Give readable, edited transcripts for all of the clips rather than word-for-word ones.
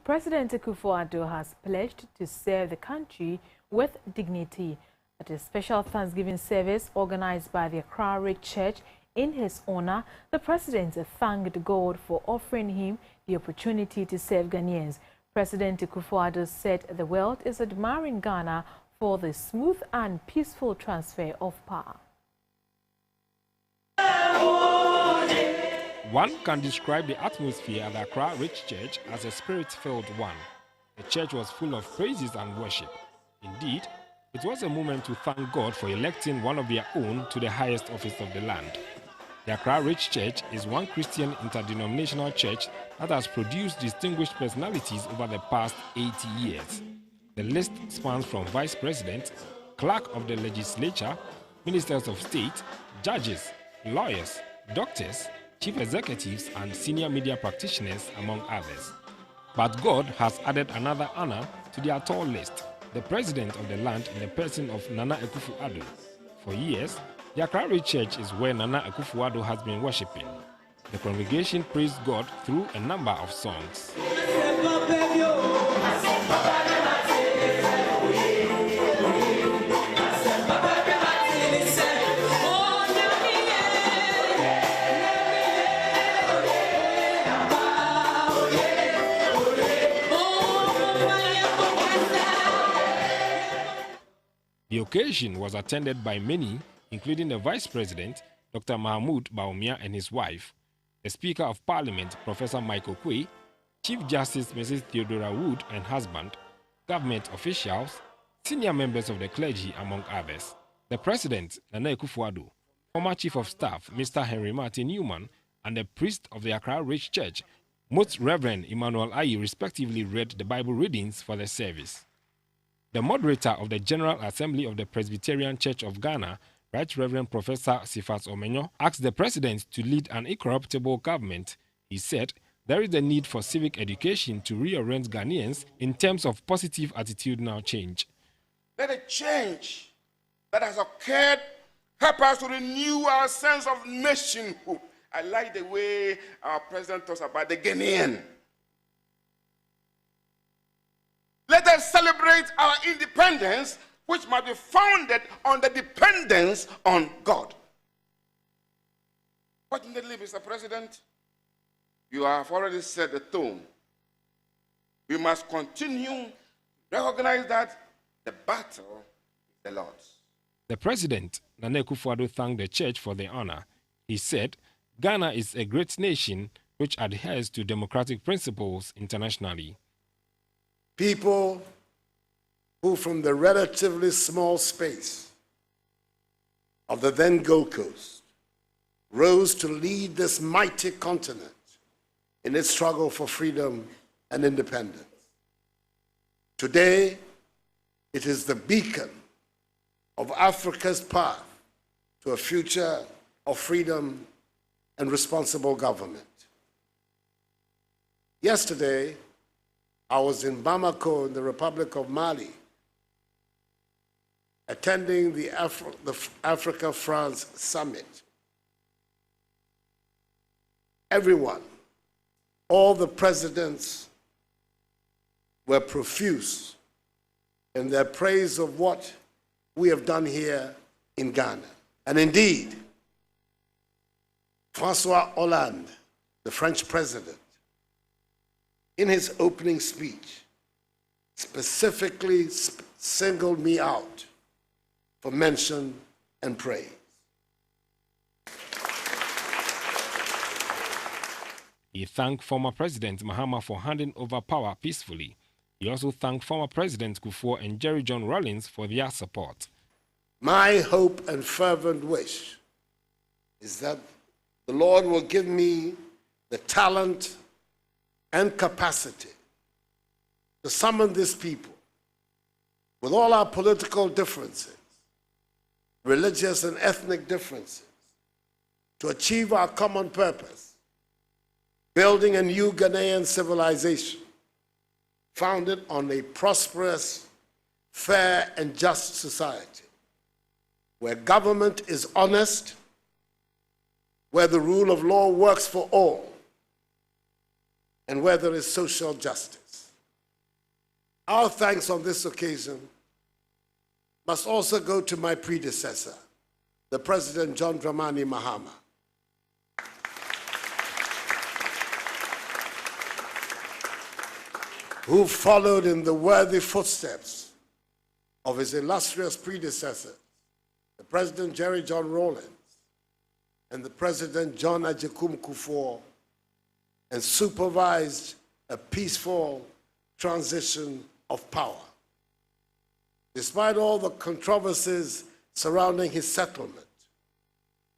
President Akufo-Addo has pledged to serve the country with dignity. At a special Thanksgiving service organized by the Accra Ridge Church in his honor, the president thanked God for offering him the opportunity to serve Ghanaians. President Akufo-Addo said the world is admiring Ghana for the smooth and peaceful transfer of power. One can describe the atmosphere at the Accra Ridge Church as a spirit-filled one. The church was full of praises and worship. Indeed, it was a moment to thank God for electing one of their own to the highest office of the land. The Accra Ridge Church is one Christian interdenominational church that has produced distinguished personalities over the past 80 years. The list spans from vice president, clerk of the legislature, ministers of state, judges, lawyers, doctors, chief executives and senior media practitioners, among others. But God has added another honor to their tall list, the president of the land in the person of Nana Akufo-Addo. For years, the Accra Ridge Church is where Nana Akufo-Addo has been worshipping. The congregation praised God through a number of songs. The occasion was attended by many, including the Vice President, Dr. Mahmoud Bawumia and his wife, the Speaker of Parliament, Professor Michael Quay, Chief Justice Mrs. Theodora Wood and husband, government officials, senior members of the clergy, among others. The President, Nana Akufo-Addo, former Chief of Staff, Mr. Henry Martin Newman, and the priest of the Accra Ridge Church, Most Reverend Emmanuel Ayi, respectively read the Bible readings for the service. The moderator of the General Assembly of the Presbyterian Church of Ghana, Right Reverend Professor Sifas Omenyo, asked the president to lead an incorruptible government. He said there is a need for civic education to reorient Ghanaians in terms of positive attitudinal change. Let the change that has occurred help us to renew our sense of nationhood. I like the way our president talks about the Ghanaian. Let us celebrate our independence, which must be founded on the dependence on God. Fortunately, Mr. President, you have already set the tone. We must continue to recognize that the battle is the Lord's. The president, Nana Akufo-Addo, thanked the church for the honor. He said, Ghana is a great nation which adheres to democratic principles internationally. People who from the relatively small space of the then Gold Coast rose to lead this mighty continent in its struggle for freedom and independence. Today, it is the beacon of Africa's path to a future of freedom and responsible government. Yesterday, I was in Bamako in the Republic of Mali, attending the Africa-France Summit. Everyone, all the presidents were profuse in their praise of what we have done here in Ghana. And indeed, François Hollande, the French president, in his opening speech, specifically singled me out for mention and praise. He thanked former President Mahama for handing over power peacefully. He also thanked former President Kufuor and Jerry John Rawlings for their support. My hope and fervent wish is that the Lord will give me the talent and capacity to summon this people with all our political differences, religious and ethnic differences, to achieve our common purpose, building a new Ghanaian civilization founded on a prosperous, fair, and just society, where government is honest, where the rule of law works for all, and where there is social justice. Our thanks on this occasion must also go to my predecessor, the President John Dramani Mahama, who followed in the worthy footsteps of his illustrious predecessors, the President Jerry John Rawlings and the President John Agyekum Kufuor, and supervised a peaceful transition of power. Despite all the controversies surrounding his settlement,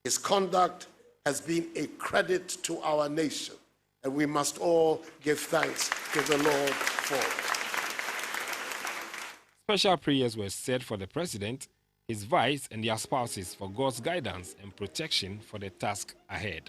his conduct has been a credit to our nation, and we must all give thanks to the Lord for it. Special prayers were said for the President, his vice, and their spouses for God's guidance and protection for the task ahead.